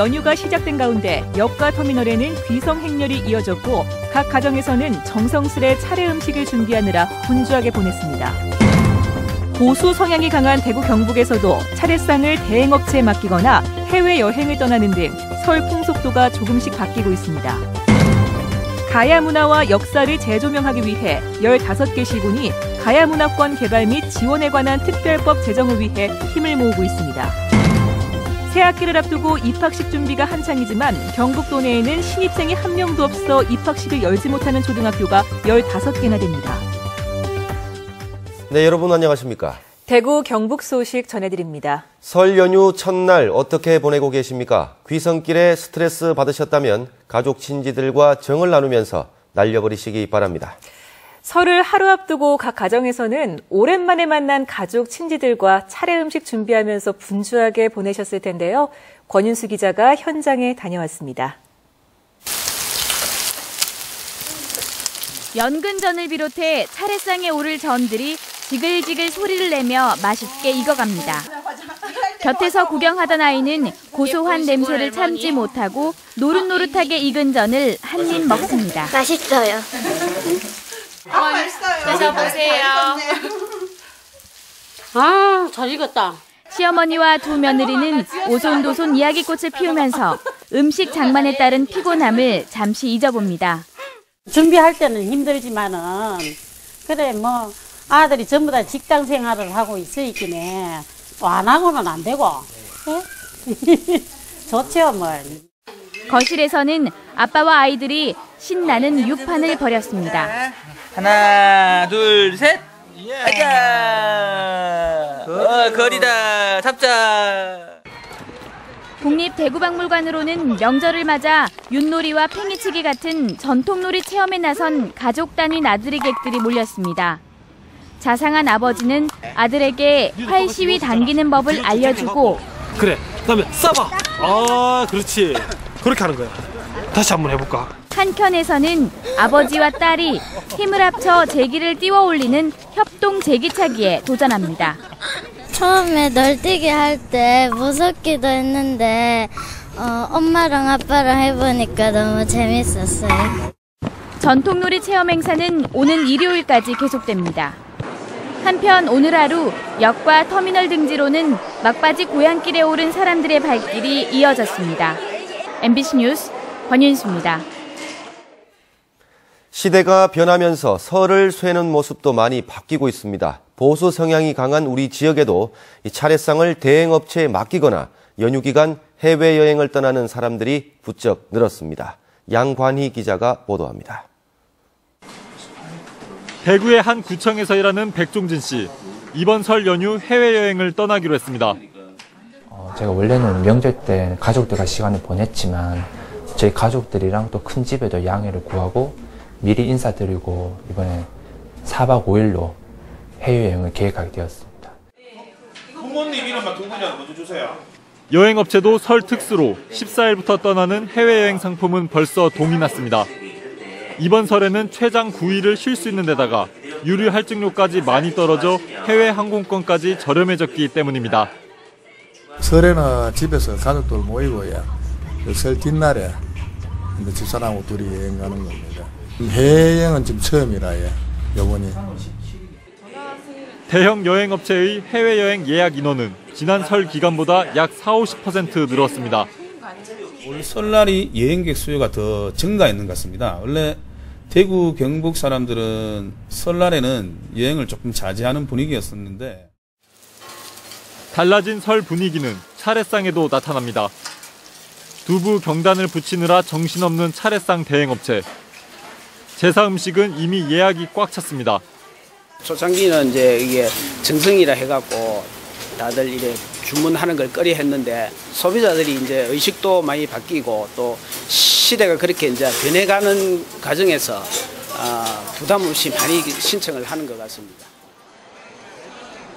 연휴가 시작된 가운데 역과 터미널에는 귀성 행렬이 이어졌고 각 가정에서는 정성스레 차례 음식을 준비하느라 분주하게 보냈습니다. 보수 성향이 강한 대구 경북에서도 차례상을 대행업체에 맡기거나 해외여행을 떠나는 등 설 풍속도가 조금씩 바뀌고 있습니다. 가야 문화와 역사를 재조명하기 위해 15개 시군이 가야 문화권 개발 및 지원에 관한 특별법 제정을 위해 힘을 모으고 있습니다. 새학기를 앞두고 입학식 준비가 한창이지만 경북도 내에는 신입생이 한 명도 없어 입학식을 열지 못하는 초등학교가 15개나 됩니다. 네, 여러분 안녕하십니까? 대구 경북 소식 전해드립니다. 설 연휴 첫날 어떻게 보내고 계십니까? 귀성길에 스트레스 받으셨다면 가족 친지들과 정을 나누면서 날려버리시기 바랍니다. 설을 하루 앞두고 각 가정에서는 오랜만에 만난 가족 친지들과 차례 음식 준비하면서 분주하게 보내셨을 텐데요. 권윤수 기자가 현장에 다녀왔습니다. 연근전을 비롯해 차례상에 오를 전들이 지글지글 소리를 내며 맛있게 익어갑니다. 곁에서 구경하던 아이는 고소한 냄새를 참지 못하고 노릇노릇하게 익은 전을 한 입 먹습니다. 맛있어요. 맛있어요. 드셔보세요. 아, 잘 익었다. 시어머니와 두 며느리는 오손도손 이야기꽃을 피우면서 음식 장만에 따른 피곤함을 잠시 잊어봅니다. 준비할 때는 힘들지만은 그래 뭐 아들이 전부 다 직장 생활을 하고 있으니까 안 하고는 안 되고 좋죠 뭐. 거실에서는 아빠와 아이들이 신나는 육판을 벌였습니다. 하나, 둘, 셋. 가자. 거리다. 잡자. 국립대구박물관으로는 명절을 맞아 윷놀이와 팽이치기 같은 전통놀이 체험에 나선 가족 단위 나들이 객들이 몰렸습니다. 자상한 아버지는 아들에게 활시위 당기는 법을 알려주고 그래, 그다음에 쏴봐. 아, 그렇지. 그렇게 하는 거야. 다시 한번 해볼까? 한켠에서는 아버지와 딸이 힘을 합쳐 제기를 띄워 올리는 협동 제기차기에 도전합니다. 처음에 널뛰기 할 때 무섭기도 했는데 엄마랑 아빠랑 해보니까 너무 재밌었어요. 전통놀이 체험 행사는 오는 일요일까지 계속됩니다. 한편 오늘 하루 역과 터미널 등지로는 막바지 고향길에 오른 사람들의 발길이 이어졌습니다. MBC 뉴스 권윤수입니다. 시대가 변하면서 설을 쇠는 모습도 많이 바뀌고 있습니다. 보수 성향이 강한 우리 지역에도 이 차례상을 대행업체에 맡기거나 연휴 기간 해외여행을 떠나는 사람들이 부쩍 늘었습니다. 양관희 기자가 보도합니다. 대구의 한 구청에서 일하는 백종진 씨. 이번 설 연휴 해외여행을 떠나기로 했습니다. 제가 원래는 명절 때 가족들과 시간을 보냈지만 저희 가족들이랑 또 큰 집에도 양해를 구하고 미리 인사드리고 이번에 4박 5일로 해외여행을 계획하게 되었습니다. 부모님 이름만 두 분이라도 먼저 주세요. 여행업체도 설 특수로 14일부터 떠나는 해외여행 상품은 벌써 동이 났습니다. 이번 설에는 최장 9일을 쉴 수 있는 데다가 유류 할증료까지 많이 떨어져 해외 항공권까지 저렴해졌기 때문입니다. 설에는 집에서 가족들 모이고 설 뒷날에 집사람하고 둘이 여행 가는 겁니다. 해외여행은 지금 처음이라 요번이. 대형 여행업체의 해외여행 예약 인원은 지난 설 기간보다 약 40-50% 늘었습니다. 올 설날이 여행객 수요가 더 증가했는 것 같습니다. 원래 대구 경북 사람들은 설날에는 여행을 조금 자제하는 분위기였었는데 달라진 설 분위기는 차례상에도 나타납니다. 두부 경단을 붙이느라 정신없는 차례상 대행업체. 제사 음식은 이미 예약이 꽉 찼습니다. 초창기는 이제 이게 정성이라 해갖고 다들 이래 주문하는 걸 꺼려 했는데 소비자들이 이제 의식도 많이 바뀌고 또 시대가 그렇게 이제 변해가는 과정에서 부담 없이 많이 신청을 하는 것 같습니다.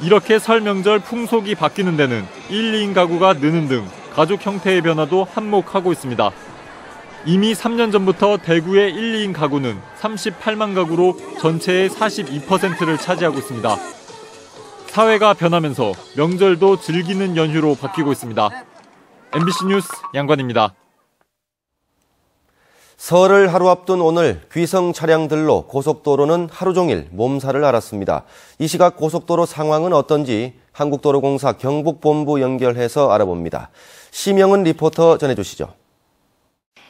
이렇게 설 명절 풍속이 바뀌는 데는 1, 2인 가구가 느는 등 가족 형태의 변화도 한몫하고 있습니다. 이미 3년 전부터 대구의 1, 2인 가구는 38만 가구로 전체의 42%를 차지하고 있습니다. 사회가 변하면서 명절도 즐기는 연휴로 바뀌고 있습니다. MBC 뉴스 양관입니다. 설을 하루 앞둔 오늘 귀성 차량들로 고속도로는 하루 종일 몸살을 앓았습니다. 이 시각 고속도로 상황은 어떤지 한국도로공사 경북본부 연결해서 알아봅니다. 심영은 리포터 전해주시죠.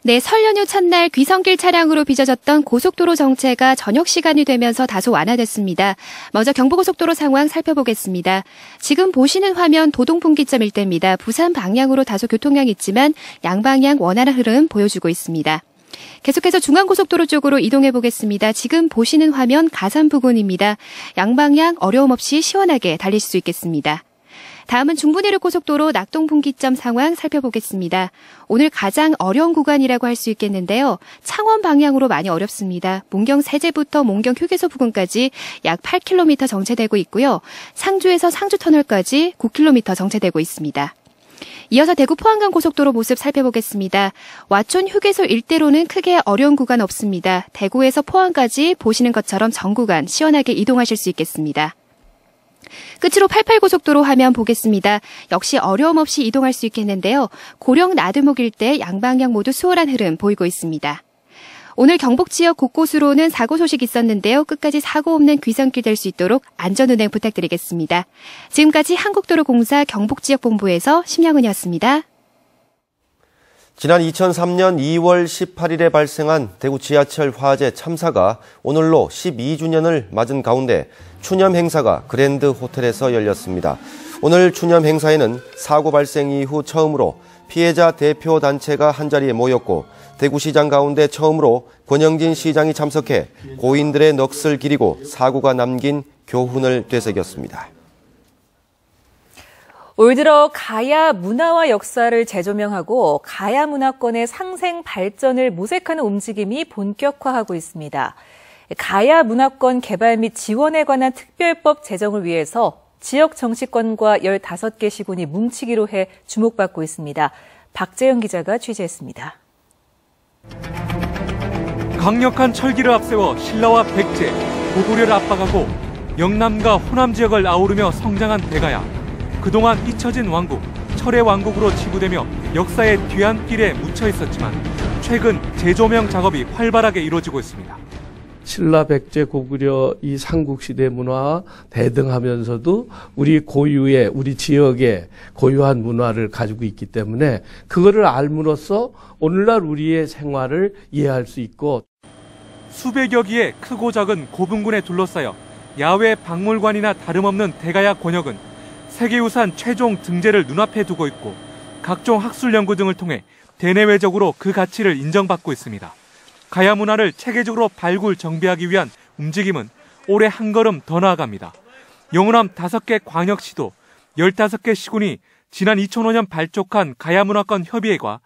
네, 설 연휴 첫날 귀성길 차량으로 빚어졌던 고속도로 정체가 저녁 시간이 되면서 다소 완화됐습니다. 먼저 경부고속도로 상황 살펴보겠습니다. 지금 보시는 화면 도동분기점 일대입니다. 부산 방향으로 다소 교통량이 있지만 양방향 원활한 흐름 보여주고 있습니다. 계속해서 중앙고속도로 쪽으로 이동해 보겠습니다. 지금 보시는 화면 가산 부근입니다. 양방향 어려움 없이 시원하게 달릴 수 있겠습니다. 다음은 중부내륙고속도로 낙동분기점 상황 살펴보겠습니다. 오늘 가장 어려운 구간이라고 할 수 있겠는데요. 창원 방향으로 많이 어렵습니다. 문경 세제부터 문경 휴게소 부근까지 약 8km 정체되고 있고요. 상주에서 상주터널까지 9km 정체되고 있습니다. 이어서 대구 포항간 고속도로 모습 살펴보겠습니다. 와촌 휴게소 일대로는 크게 어려운 구간 없습니다. 대구에서 포항까지 보시는 것처럼 전 구간 시원하게 이동하실 수 있겠습니다. 끝으로 88고속도로 화면 보겠습니다. 역시 어려움 없이 이동할 수 있겠는데요. 고령 나들목 일대 양방향 모두 수월한 흐름 보이고 있습니다. 오늘 경북 지역 곳곳으로는 사고 소식 있었는데요. 끝까지 사고 없는 귀성길 될 수 있도록 안전운행 부탁드리겠습니다. 지금까지 한국도로공사 경북지역본부에서 심영은이었습니다. 지난 2003년 2월 18일에 발생한 대구 지하철 화재 참사가 오늘로 12주년을 맞은 가운데 추념 행사가 그랜드 호텔에서 열렸습니다. 오늘 추념 행사에는 사고 발생 이후 처음으로 피해자 대표 단체가 한자리에 모였고 대구시장 가운데 처음으로 권영진 시장이 참석해 고인들의 넋을 기리고 사고가 남긴 교훈을 되새겼습니다. 올 들어 가야 문화와 역사를 재조명하고 가야 문화권의 상생 발전을 모색하는 움직임이 본격화하고 있습니다. 가야 문화권 개발 및 지원에 관한 특별법 제정을 위해서 지역 정치권과 15개 시군이 뭉치기로 해 주목받고 있습니다. 박재영 기자가 취재했습니다. 강력한 철기를 앞세워 신라와 백제, 고구려를 압박하고 영남과 호남 지역을 아우르며 성장한 대가야. 그동안 잊혀진 왕국, 철의 왕국으로 치부되며 역사의 뒤안길에 묻혀 있었지만 최근 재조명 작업이 활발하게 이루어지고 있습니다. 신라, 백제, 고구려 이 삼국시대 문화와 대등하면서도 우리 고유의, 우리 지역의 고유한 문화를 가지고 있기 때문에 그거를 알므로써 오늘날 우리의 생활을 이해할 수 있고 수백여 기의 크고 작은 고분군에 둘러싸여 야외 박물관이나 다름없는 대가야 권역은 세계유산 최종 등재를 눈앞에 두고 있고 각종 학술 연구 등을 통해 대내외적으로 그 가치를 인정받고 있습니다. 가야 문화를 체계적으로 발굴 정비하기 위한 움직임은 올해 한 걸음 더 나아갑니다. 영호남 5개 광역시도 15개 시군이 지난 2005년 발족한 가야 문화권 협의회가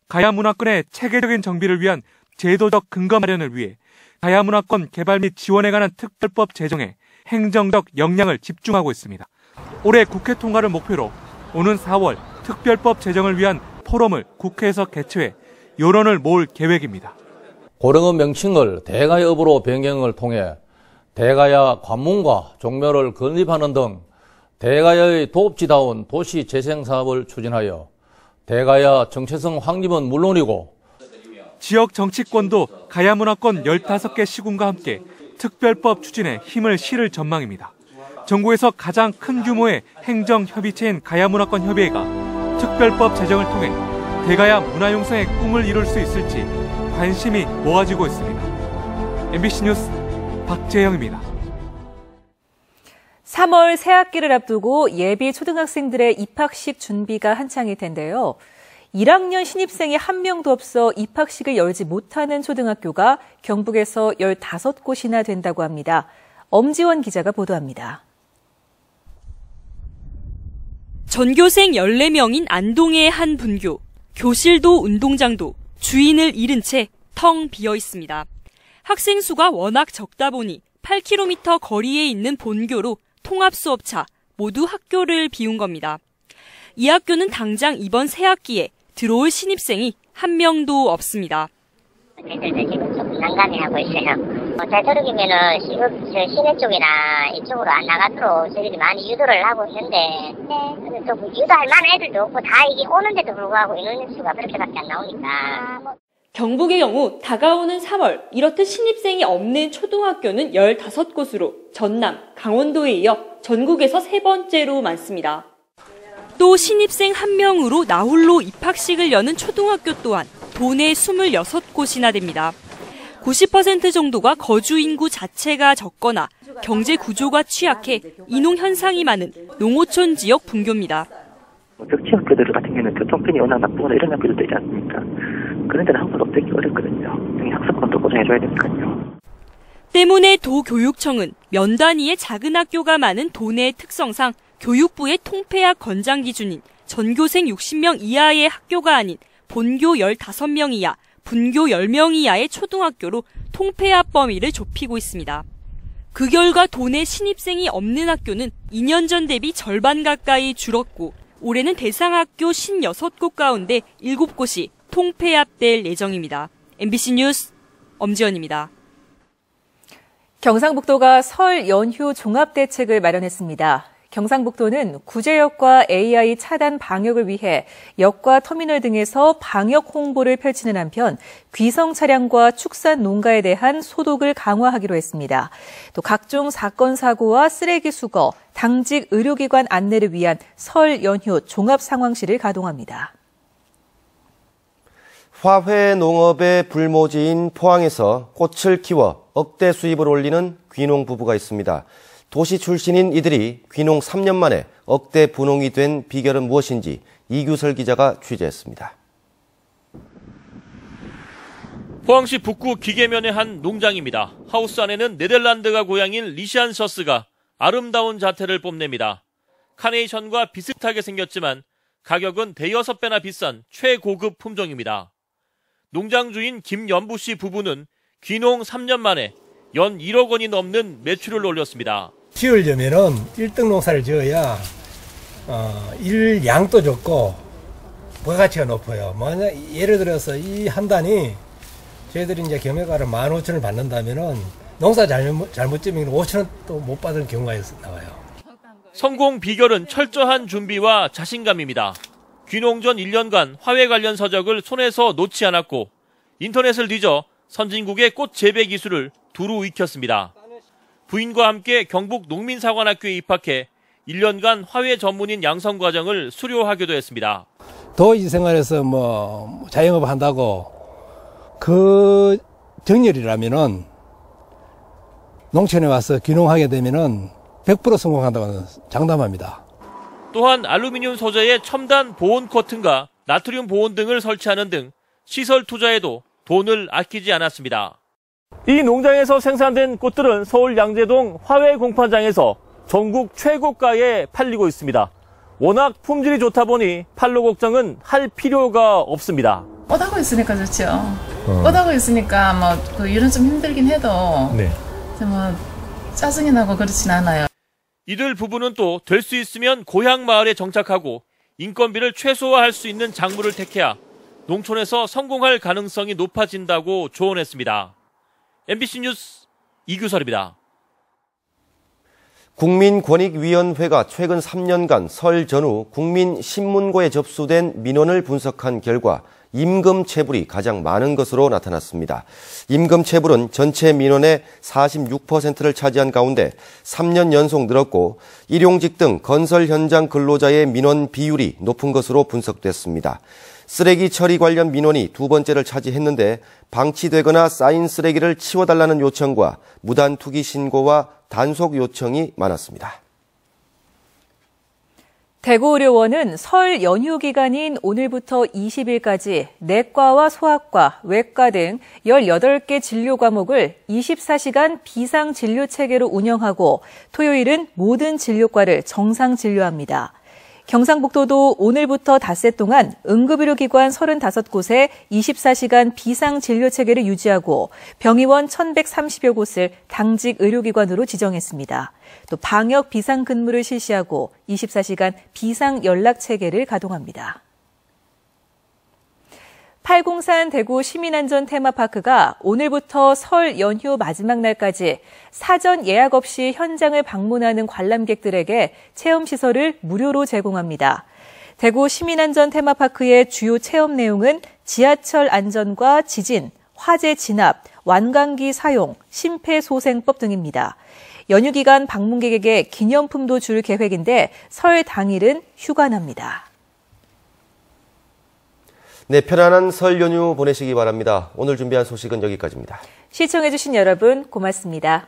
가야 문화권의 체계적인 정비를 위한 제도적 근거 마련을 위해 가야 문화권 개발 및 지원에 관한 특별법 제정에 행정적 역량을 집중하고 있습니다. 올해 국회 통과를 목표로 오는 4월 특별법 제정을 위한 포럼을 국회에서 개최해 여론을 모을 계획입니다. 고령의 명칭을 대가야읍으로 변경을 통해 대가야 관문과 종묘를 건립하는 등 대가야의 도읍지다운 도시 재생 사업을 추진하여 대가야 정체성 확립은 물론이고 지역 정치권도 가야 문화권 15개 시군과 함께 특별법 추진에 힘을 실을 전망입니다. 전국에서 가장 큰 규모의 행정협의체인 가야문화권 협의회가 특별법 제정을 통해 대가야 문화융성의 꿈을 이룰 수 있을지 관심이 모아지고 있습니다. MBC 뉴스 박재영입니다. 3월 새학기를 앞두고 예비 초등학생들의 입학식 준비가 한창일 텐데요. 1학년 신입생이 한 명도 없어 입학식을 열지 못하는 초등학교가 경북에서 15곳이나 된다고 합니다. 엄지원 기자가 보도합니다. 전교생 14명인 안동의 한 분교. 교실도 운동장도 주인을 잃은 채 텅 비어 있습니다. 학생 수가 워낙 적다 보니 8km 거리에 있는 본교로 통합수업차 모두 학교를 비운 겁니다. 이 학교는 당장 이번 새학기에 들어올 신입생이 한 명도 없습니다. 애들도 지금 좀 난감해하고 있어요. 되도록이면은 시내 쪽이나 이쪽으로 안 나가도록 저희들이 많이 유도를 하고 있는데, 근데 또 유도할 만한 애들도 없고 다 이게 오는데도 불구하고 인원수가 그렇게밖에 안 나오니까. 경북의 경우 다가오는 3월 이렇듯 신입생이 없는 초등학교는 15곳으로 전남, 강원도에 이어 전국에서 3번째로 많습니다. 또 신입생 1명으로 나홀로 입학식을 여는 초등학교 또한 도내 26곳이나 됩니다. 90% 정도가 거주 인구 자체가 적거나 경제 구조가 취약해 이농 현상이 많은 농어촌 지역 분교입니다. 덕지 학교들 같은 경우는 교통편이 워낙 나쁘거나 이런 학교들도 있지 않습니까? 그런 데는 항상 없애기 어렵거든요. 학습권도 보장해줘야 되니까요. 때문에 도교육청은 면 단위의 작은 학교가 많은 도내의 특성상 교육부의 통폐합 권장 기준인 전교생 60명 이하의 학교가 아닌 본교 15명 이하, 분교 10명 이하의 초등학교로 통폐합 범위를 좁히고 있습니다. 그 결과 도내 신입생이 없는 학교는 2년 전 대비 절반 가까이 줄었고 올해는 대상학교 56곳 가운데 7곳이 통폐합될 예정입니다. MBC 뉴스 엄지연입니다. 경상북도가 설 연휴 종합대책을 마련했습니다. 경상북도는 구제역과 AI 차단 방역을 위해 역과 터미널 등에서 방역 홍보를 펼치는 한편 귀성 차량과 축산 농가에 대한 소독을 강화하기로 했습니다. 또 각종 사건 사고와 쓰레기 수거, 당직 의료기관 안내를 위한 설 연휴 종합 상황실을 가동합니다. 화훼 농업의 불모지인 포항에서 꽃을 키워 억대 수입을 올리는 귀농 부부가 있습니다. 도시 출신인 이들이 귀농 3년 만에 억대 분홍이 된 비결은 무엇인지 이규설 기자가 취재했습니다. 포항시 북구 기계면의 한 농장입니다. 하우스 안에는 네덜란드가 고향인 리시안 셔스가 아름다운 자태를 뽐냅니다. 카네이션과 비슷하게 생겼지만 가격은 대여섯 배나 비싼 최고급 품종입니다. 농장 주인 김연부 씨 부부는 귀농 3년 만에 연 1억 원이 넘는 매출을 올렸습니다. 지으려면은 1등 농사를 지어야 일양도 적고 부가가치가 높아요. 만약 예를 들어서 이 한 단이 저희들이 이제 경매가를 15,000원을 받는다면은 농사 잘못지면 5,000원도 못 받을 경우가 나와요. 성공 비결은 철저한 준비와 자신감입니다. 귀농 전 1년간 화훼 관련 서적을 손에서 놓지 않았고 인터넷을 뒤져 선진국의 꽃 재배 기술을 두루 익혔습니다. 부인과 함께 경북 농민사관학교에 입학해 1년간 화훼 전문인 양성 과정을 수료하기도 했습니다. 도시 생활에서 자영업 한다고 그 정열이라면은 농촌에 와서 귀농하게 되면은 100% 성공한다고 장담합니다. 또한 알루미늄 소재의 첨단 보온 커튼과 나트륨 보온 등을 설치하는 등 시설 투자에도 돈을 아끼지 않았습니다. 이 농장에서 생산된 꽃들은 서울 양재동 화훼 공판장에서 전국 최고가에 팔리고 있습니다. 워낙 품질이 좋다 보니 팔로 걱정은 할 필요가 없습니다. 꽃하고 있으니까 좋죠. 꽃하고 있으니까 그 일은 좀 힘들긴 해도 짜증이 나고 그렇진 않아요. 이들 부부는 또 될 수 있으면 고향 마을에 정착하고 인건비를 최소화할 수 있는 작물을 택해야 농촌에서 성공할 가능성이 높아진다고 조언했습니다. MBC 뉴스 이규설입니다. 국민권익위원회가 최근 3년간 설 전후 국민신문고에 접수된 민원을 분석한 결과 임금 체불이 가장 많은 것으로 나타났습니다. 임금 체불은 전체 민원의 46%를 차지한 가운데 3년 연속 늘었고 일용직 등 건설 현장 근로자의 민원 비율이 높은 것으로 분석됐습니다. 쓰레기 처리 관련 민원이 두 번째를 차지했는데 방치되거나 쌓인 쓰레기를 치워달라는 요청과 무단 투기 신고와 단속 요청이 많았습니다. 대구의료원은 설 연휴 기간인 오늘부터 20일까지 내과와 소아과, 외과 등 18개 진료 과목을 24시간 비상 진료 체계로 운영하고 토요일은 모든 진료과를 정상 진료합니다. 경상북도도 오늘부터 닷새 동안 응급의료기관 35곳에 24시간 비상진료체계를 유지하고 병의원 1,130여 곳을 당직 의료기관으로 지정했습니다. 또 방역 비상근무를 실시하고 24시간 비상연락체계를 가동합니다. 팔공산 대구 시민안전 테마파크가 오늘부터 설 연휴 마지막 날까지 사전 예약 없이 현장을 방문하는 관람객들에게 체험시설을 무료로 제공합니다. 대구 시민안전 테마파크의 주요 체험 내용은 지하철 안전과 지진, 화재 진압, 완강기 사용, 심폐소생법 등입니다. 연휴 기간 방문객에게 기념품도 줄 계획인데 설 당일은 휴관합니다. 네, 편안한 설 연휴 보내시기 바랍니다. 오늘 준비한 소식은 여기까지입니다. 시청해주신 여러분 고맙습니다.